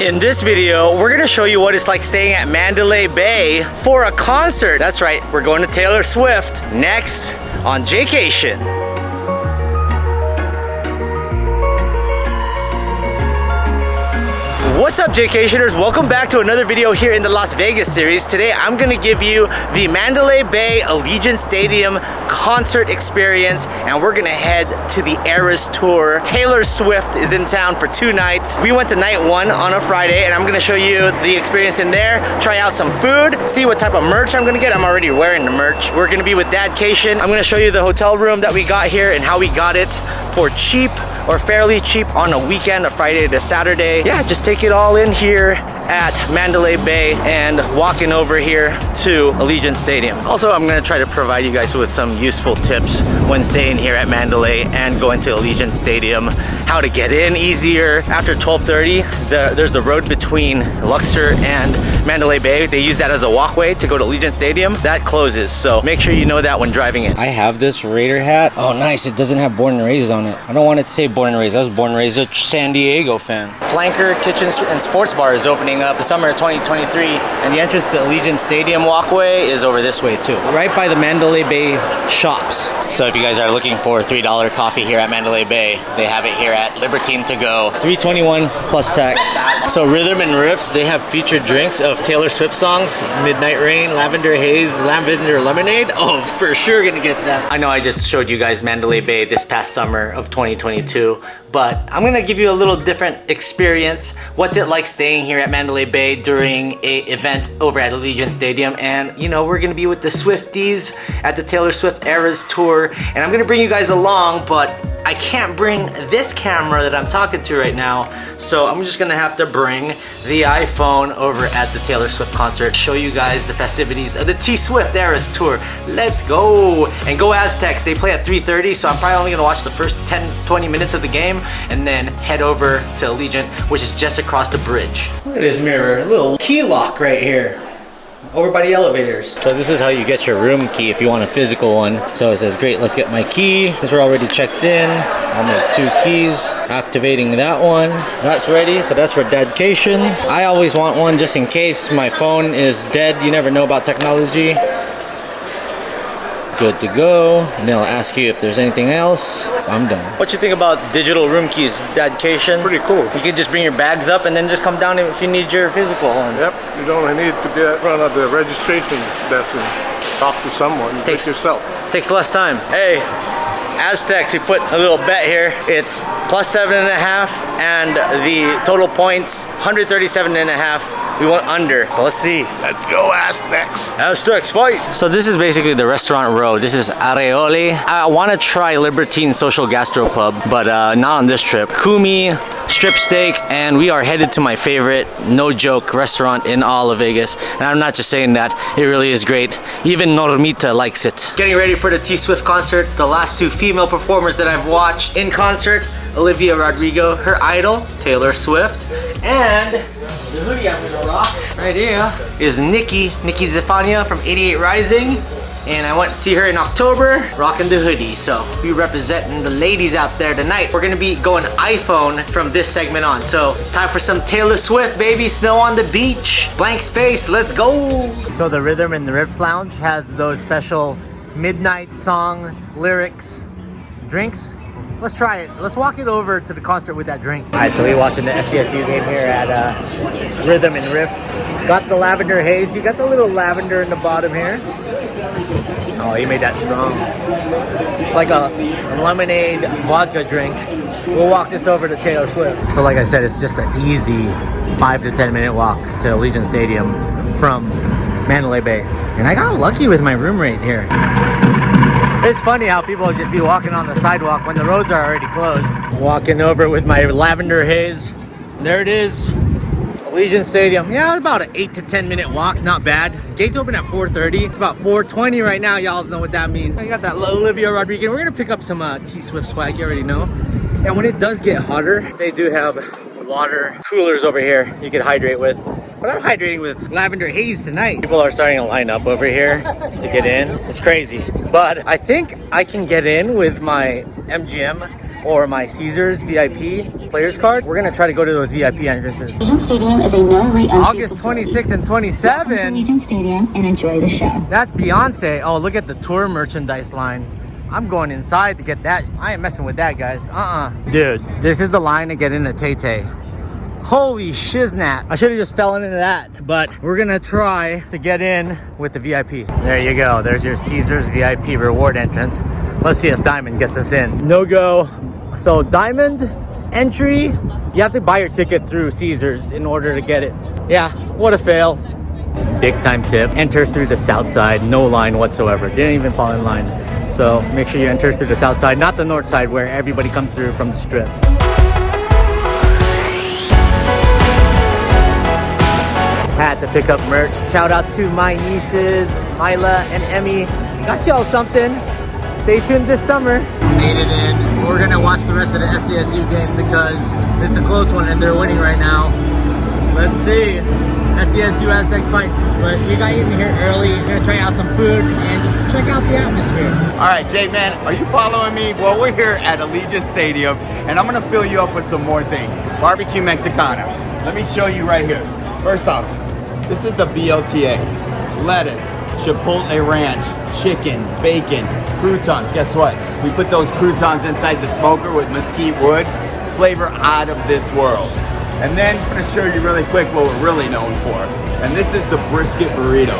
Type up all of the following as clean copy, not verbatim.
In this video, we're gonna show you what it's like staying at Mandalay Bay for a concert. That's right, we're going to Taylor Swift next on Jaycation. What's up, Jaycationers? Welcome back to another video here in the Las Vegas series. Today, I'm gonna give you the Mandalay Bay Allegiant Stadium concert experience, and we're gonna head to the Eras Tour. Taylor Swift is in town for 2 nights. We went to night 1 on a Friday, and I'm gonna show you the experience in there, try out some food, see what type of merch I'm gonna get. I'm already wearing the merch. We're gonna be with Jaycation. I'm gonna show you the hotel room that we got here and how we got it for cheap or fairly cheap on a weekend, a Friday to Saturday. Yeah, just take it all in here at Mandalay Bay and walking over here to Allegiant Stadium. Also, I'm gonna try to provide you guys with some useful tips when staying here at Mandalay and going to Allegiant Stadium, how to get in easier. After 12:30, there's the road between Luxor and Mandalay Bay. They use that as a walkway to go to Allegiant Stadium. That closes, so make sure you know that when driving in. I have this Raider hat. Oh, nice, it doesn't have Born and Raised on it. I don't want it to say Born and Raised. I was Born and Raised a San Diego fan. Flanker Kitchen and Sports Bar is opening up the summer of 2023, and the entrance to Allegiant Stadium walkway is over this way too, right by the Mandalay Bay shops. So if you guys are looking for $3 coffee here at Mandalay Bay, they have it here at Libertine to go. $3.21 plus tax. So Rhythm and Riffs, they have featured drinks of Taylor Swift songs. Midnight Rain, Lavender Haze, Lavender Lemonade. Oh, for sure gonna get that. I know I just showed you guys Mandalay Bay this past summer of 2022, but I'm gonna give you a little different experience. What's it like staying here at Mandalay Bay during a event over at Allegiant Stadium? And you know, we're gonna be with the Swifties at the Taylor Swift Eras Tour, and I'm gonna bring you guys along, but I can't bring this camera that I'm talking to right now, so I'm just gonna have to bring the iPhone over at the Taylor Swift concert, show you guys the festivities of the T-Swift Eras Tour. Let's go! And go Aztecs, they play at 3:30, so I'm probably only gonna watch the first 10-20 minutes of the game and then head over to Allegiant, which is just across the bridge. Look at this mirror, a little key lock right here. Over by the elevators. So this is how you get your room key if you want a physical one. So it says, great, let's get my key. Since we're already checked in, I'll make 2 keys. Activating that one. That's ready, so that's for Jaycation. I always want one just in case my phone is dead. You never know about technology. Good to go. And then I'll ask you if there's anything else. I'm done. What you think about digital room keys, Jaycation? Pretty cool. You can just bring your bags up and then just come down if you need your physical one. Yep. You don't need to get in front of the registration desk and talk to someone. Takes yourself. Takes less time. Hey, Aztecs, we put a little bet here. It's plus 7.5 and the total points 137.5. We went under, so let's see. Let's go Aztecs. Aztecs fight. So this is basically the restaurant road. This is Areole. I want to try Libertine Social Gastropub, but not on this trip. Kumi, strip steak, and we are headed to my favorite, no joke, restaurant in all of Vegas. And I'm not just saying that, it really is great. Even Normita likes it. Getting ready for the T-Swift concert. The last 2 female performers that I've watched in concert, Olivia Rodrigo, her idol, Taylor Swift, and the hoodie I'm gonna rock right here is Nikki Zefania from 88 Rising. And I went to see her in October, rocking the hoodie. So we representing the ladies out there tonight. We're gonna be going iPhone from this segment on. So it's time for some Taylor Swift, baby. Snow on the beach, blank space, let's go. So the Rhythm and the Riffs Lounge has those special midnight song lyrics, drinks. Let's try it. Let's walk it over to the concert with that drink. All right, so we're watching the SCSU game here at Rhythm and Riffs. Got the Lavender Haze. You got the little lavender in the bottom here. Oh, he made that strong. It's like a lemonade vodka drink. We'll walk this over to Taylor Swift. So like I said, it's just an easy 5 to 10 minute walk to Allegiant Stadium from Mandalay Bay. And I got lucky with my room rate here. It's funny how people will just be walking on the sidewalk when the roads are already closed. Walking over with my Lavender Haze. There it is, Allegiant Stadium. Yeah, about an 8 to 10 minute walk, not bad. Gates open at 4:30. It's about 4:20 right now. Y'all know what that means. I got that Olivia Rodrigo. We're gonna pick up some T-Swift swag, you already know. And when it does get hotter, they do have water coolers over here you can hydrate with. But I'm hydrating with Lavender Haze tonight. People are starting to line up over here to get in. It's crazy. But I think I can get in with my MGM or my Caesars VIP player's card. We're gonna try to go to those VIP entrances. Allegiant Stadium is a no re-entry August facility. 26 and Welcome to 27. Allegiant Stadium and enjoy the show. That's Beyonce. Oh, look at the tour merchandise line. I'm going inside to get that. I ain't messing with that, guys. Dude, this is the line to get into Tay Tay. Holy shiznat. I should have just fell into that, but we're gonna try to get in with the VIP. There you go. There's your Caesars VIP reward entrance. Let's see if Diamond gets us in. No go. So Diamond entry, you have to buy your ticket through Caesars in order to get it. Yeah, what a fail. Big time tip. Enter through the south side. No line whatsoever. Didn't even fall in line. So make sure you enter through the south side, not the north side where everybody comes through from the strip. Had to pick up merch. Shout out to my nieces, Mila and Emmy. Got y'all something. Stay tuned this summer. Made it in. We're gonna watch the rest of the SDSU game because it's a close one and they're winning right now. Let's see. SDSU Aztecs fight. But we got in here early. We're gonna try out some food and just check out the atmosphere. All right, Jay, man, are you following me? Well, we're here at Allegiant Stadium, and I'm gonna fill you up with some more things. Barbecue Mexicana. Let me show you right here. First off, this is the BLTA. Lettuce, Chipotle Ranch, chicken, bacon, croutons. Guess what? We put those croutons inside the smoker with mesquite wood. Flavor out of this world. And then I'm gonna show you really quick what we're really known for. And this is the brisket burrito.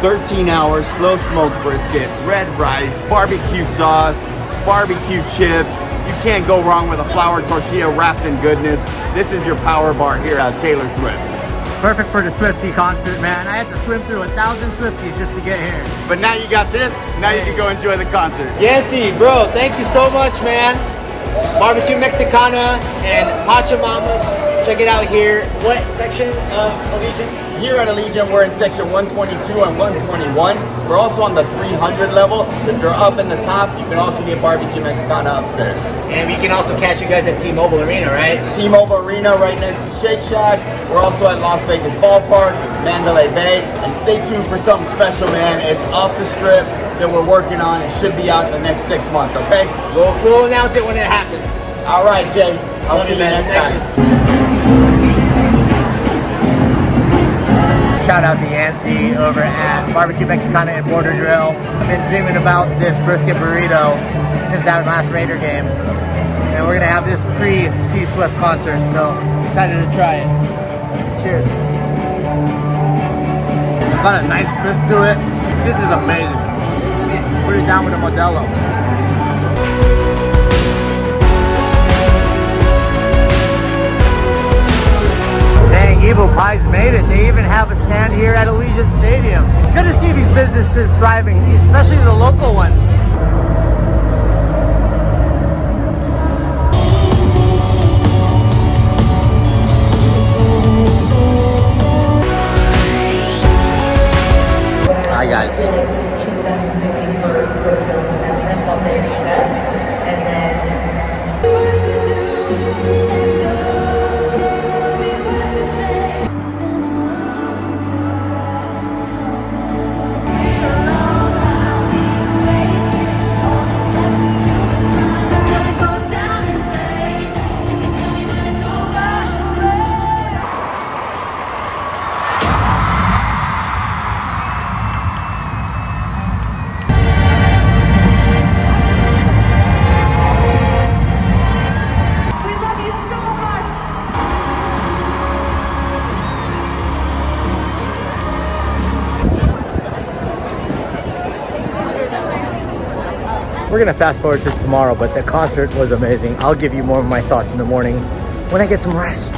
13 hours, slow smoked brisket, red rice, barbecue sauce, barbecue chips. You can't go wrong with a flour tortilla wrapped in goodness. This is your power bar here at Taylor Swift. Perfect for the Swiftie concert, man. I had to swim through 1,000 Swifties just to get here. But now you got this, now you can go enjoy the concert. Yancy, bro, thank you so much, man. Barbecue Mexicana and Pachamamas. Check it out here. What section of Allegiant? Here at Allegiant, we're in section 122 and 121. We're also on the 300 level. If you're up in the top, you can also get Barbecue Mexicana upstairs. And we can also catch you guys at T-Mobile Arena, right? T-Mobile Arena right next to Shake Shack. We're also at Las Vegas Ballpark, Mandalay Bay. And stay tuned for something special, man. It's off the strip that we're working on. It should be out in the next 6 months, okay? We'll announce it when it happens. All right, Jay. I'll see you next time. Shout out to Yancy over at Barbecue Mexicana and Border Grill. I've been dreaming about this brisket burrito since that last Raider game. And we're gonna have this pre-T-Swift concert, so excited to try it. Cheers. Got a nice crisp to it. This is amazing. Put it down with a Modelo. Dang, Evil Pies made it. They even have a stand here at Allegiant Stadium. It's good to see these businesses thriving, especially the local ones. Hi guys. We're gonna fast forward to tomorrow, but the concert was amazing. I'll give you more of my thoughts in the morning when I get some rest.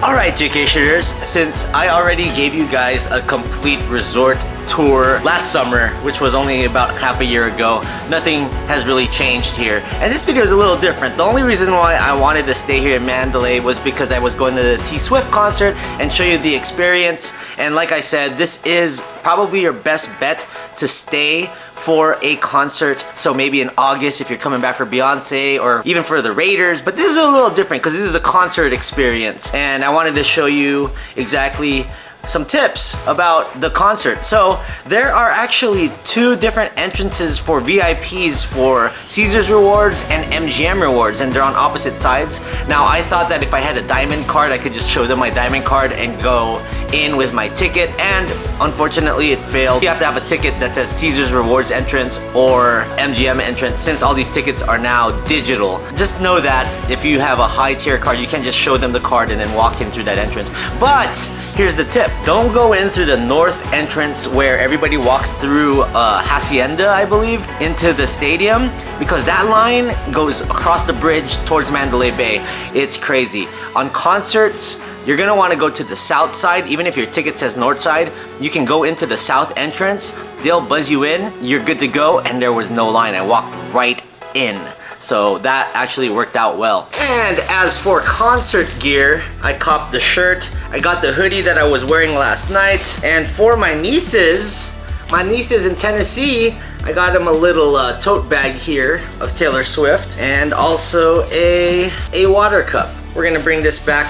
Alright, Jaycationers, since I already gave you guys a complete resort tour last summer, which was only about half a year ago, nothing has really changed here. And this video is a little different. The only reason why I wanted to stay here in Mandalay was because I was going to the T-Swift concert and show you the experience. And like I said, this is probably your best bet to stay for a concert. So maybe in August if you're coming back for Beyonce or even for the Raiders. But this is a little different because this is a concert experience. And I wanted to show you exactly some tips about the concert. So there are actually two different entrances for VIPs for Caesars Rewards and MGM Rewards, and they're on opposite sides. Now I thought that if I had a diamond card, I could just show them my diamond card and go in with my ticket, and unfortunately it failed. You have to have a ticket that says Caesars Rewards entrance or MGM entrance, since all these tickets are now digital. Just know that if you have a high tier card, you can't just show them the card and then walk in through that entrance. But here's the tip. Don't go in through the north entrance where everybody walks through Hacienda, I believe, into the stadium, because that line goes across the bridge towards Mandalay Bay. It's crazy. On concerts, you're gonna wanna go to the south side. Even if your ticket says north side, you can go into the south entrance. They'll buzz you in, you're good to go, and there was no line. I walked right in. So that actually worked out well. And as for concert gear, I copped the shirt. I got the hoodie that I was wearing last night. And for my nieces in Tennessee, I got them a little tote bag here of Taylor Swift, and also a water cup. We're gonna bring this back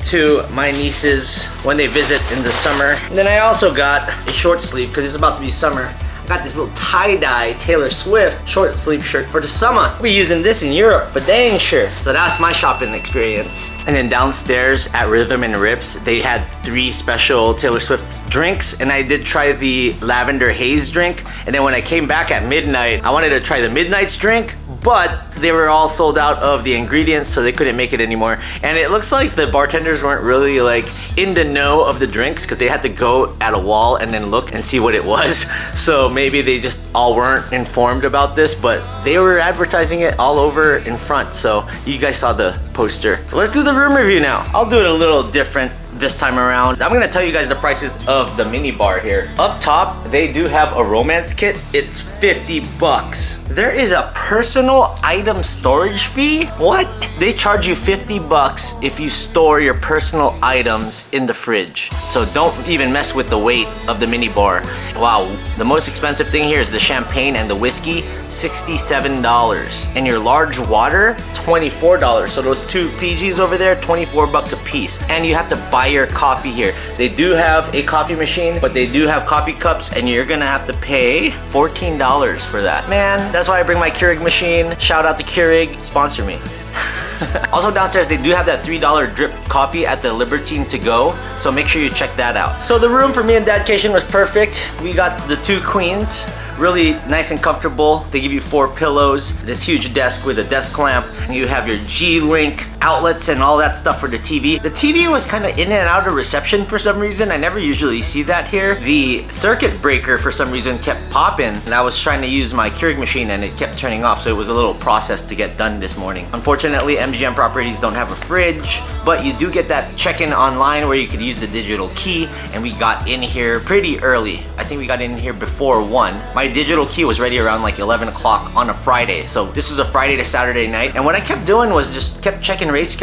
to my nieces when they visit in the summer. And then I also got a short sleeve because it's about to be summer. I got this little tie-dye Taylor Swift short sleeve shirt for the summer. I'll be using this in Europe for dang sure. So that's my shopping experience. And then downstairs at Rhythm and Riffs, they had 3 special Taylor Swift drinks, and I did try the lavender haze drink. And then when I came back at midnight, I wanted to try the Midnight's drink, but they were all sold out of the ingredients, so they couldn't make it anymore. And it looks like the bartenders weren't really like in the know of the drinks, because they had to go at a wall and then look and see what it was. So maybe they just all weren't informed about this, but they were advertising it all over in front. So you guys saw the poster. Let's do the room review now. I'll do it a little different this time around. I'm gonna tell you guys the prices of the mini bar here. Up top, they do have a romance kit. It's 50 bucks. There is a personal item storage fee. What? They charge you 50 bucks if you store your personal items in the fridge. So don't even mess with the weight of the mini bar. Wow, the most expensive thing here is the champagne and the whiskey, $67. And your large water, $24. So those 2 Fijis over there, 24 bucks a piece. And you have to buy your coffee here. They do have a coffee machine, but they do have coffee cups, and you're gonna have to pay $14 for that. Man, that's why I bring my Keurig machine. Shout out to Keurig, sponsor me. Also downstairs, they do have that $3 drip coffee at the Libertine to go, so make sure you check that out. So the room for me and Dadcation was perfect. We got the 2 queens. Really nice and comfortable. They give you 4 pillows, this huge desk with a desk lamp, and you have your G-Link outlets and all that stuff for the TV. The TV was kind of in and out of reception for some reason. I never usually see that here. The circuit breaker for some reason kept popping, and I was trying to use my Keurig machine and it kept turning off, so it was a little process to get done this morning. Unfortunately, MGM properties don't have a fridge, but you do get that check-in online where you could use the digital key, and we got in here pretty early. I think we got in here before 1. My digital key was ready around like 11 o'clock on a Friday. So this was a Friday to Saturday night. And what I kept doing was just kept checking rates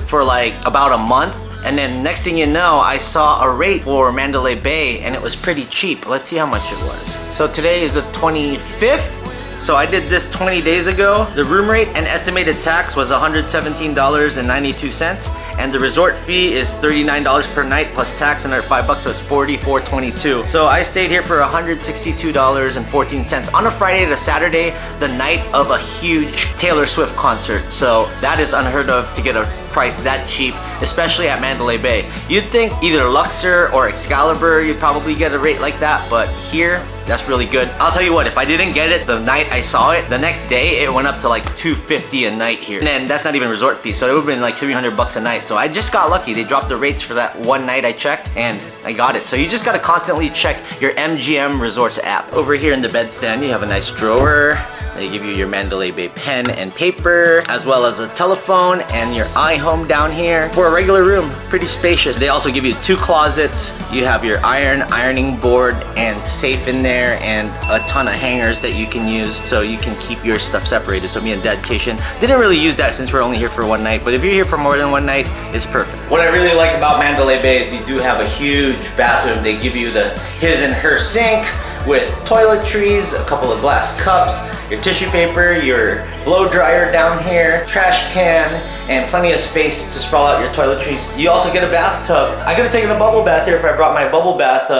for like about a month. And then next thing you know, I saw a rate for Mandalay Bay, and it was pretty cheap. Let's see how much it was. So today is the 25th. So I did this 20 days ago. The room rate and estimated tax was $117.92, and the resort fee is $39 per night plus tax, another $5, so it's $44.22. So I stayed here for $162.14 on a Friday to Saturday, the night of a huge Taylor Swift concert. So that is unheard of to get a price that cheap, especially at Mandalay Bay. You'd think either Luxor or Excalibur, you'd probably get a rate like that, but here, that's really good. I'll tell you what, if I didn't get it the night I saw it, the next day it went up to like $250 a night here. And then that's not even resort fee, so it would've been like 300 bucks a night. So I just got lucky. They dropped the rates for that one night I checked, and I got it. So you just gotta constantly check your MGM Resorts app. Over here in the bedstand, you have a nice drawer. They give you your Mandalay Bay pen and paper, as well as a telephone and your iHome down here. For a regular room, pretty spacious. They also give you 2 closets. You have your ironing board and safe in there, and a ton of hangers that you can use so you can keep your stuff separated. So me and Dadcation didn't really use that since we're only here for 1 night, but if you're here for more than 1 night, it's perfect. What I really like about Mandalay Bay is you do have a huge bathroom. They give you the his and her sink with toiletries, a couple of glass cups, your tissue paper, your blow dryer down here, trash can, and plenty of space to sprawl out your toiletries. You also get a bathtub. I could have taken a bubble bath here if I brought my bubble bath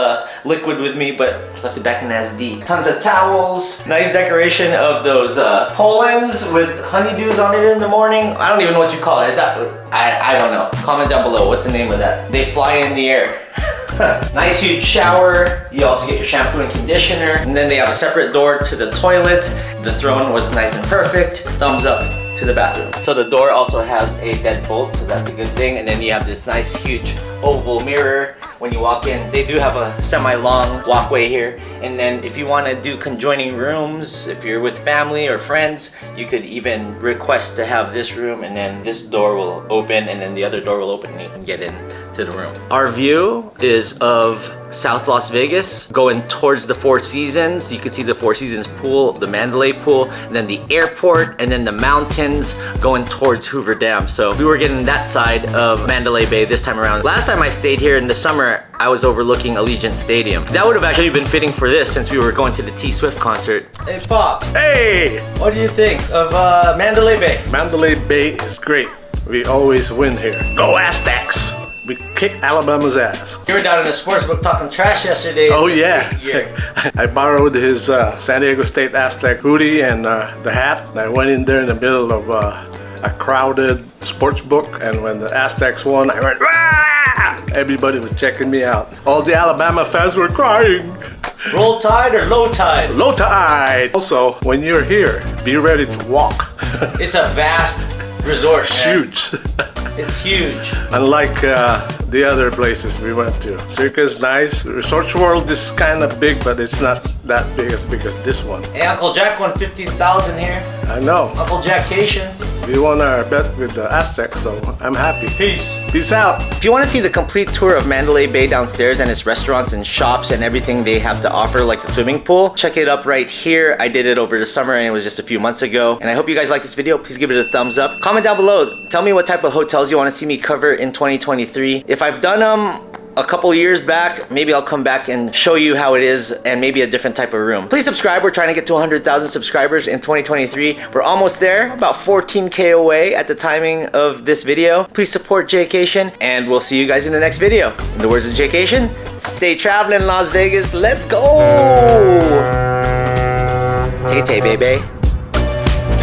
liquid with me, but left it back in SD. Tons of towels, nice decoration of those Polands with honeydews on it in the morning. I don't even know what you call it. Is that, I don't know. Comment down below, what's the name of that? They fly in the air. Nice huge shower. You also get your shampoo and conditioner. And then they have a separate door to the toilet. The throne was nice and perfect. Thumbs up to the bathroom. So the door also has a deadbolt, so that's a good thing. And then you have this nice huge oval mirror when you walk in. They do have a semi-long walkway here. And then if you want to do conjoining rooms, if you're with family or friends, you could even request to have this room, and then this door will open, and then the other door will open and you can get in to the room. Our view is of South Las Vegas going towards the Four Seasons. You can see the Four Seasons pool, the Mandalay pool, and then the airport, and then the mountains going towards Hoover Dam. So we were getting that side of Mandalay Bay this time around. Last time I stayed here in the summer, I was overlooking Allegiant Stadium. That would have actually been fitting for this since we were going to the T Swift concert. Hey Pop. Hey! What do you think of Mandalay Bay? Mandalay Bay is great. We always win here. Go Aztecs! We kick Alabama's ass. You were down in the sports book talking trash yesterday. Oh yeah. I borrowed his San Diego State Aztec hoodie and the hat. And I went in there in the middle of a crowded sports book, and when the Aztecs won, I went, "Rah!" Everybody was checking me out. All the Alabama fans were crying. Roll Tide or Low Tide? Low tide. Also, when you're here, be ready to walk. It's a vast resort, It's man. huge. It's huge. Unlike the other places we went to. Circus nice. Resorts World is kind of big, but it's not that big as this one. Hey, Uncle Jack won 15,000 here. I know. Uncle Jaycation. We won our bet with the Aztecs, so I'm happy. Peace. Peace out. If you want to see the complete tour of Mandalay Bay downstairs and its restaurants and shops and everything they have to offer, like the swimming pool, check it up right here. I did it over the summer and it was just a few months ago. And I hope you guys like this video. Please give it a thumbs up. Comment down below. Tell me what type of hotels you want to see me cover in 2023. If I've done them a couple years back, maybe I'll come back and show you how it is and maybe a different type of room. Please subscribe. We're trying to get to 100,000 subscribers in 2023. We're almost there, about 14K away at the timing of this video. Please support Jaycation, and we'll see you guys in the next video. In the words of Jaycation, stay traveling Las Vegas. Let's go! Tay-tay, baby.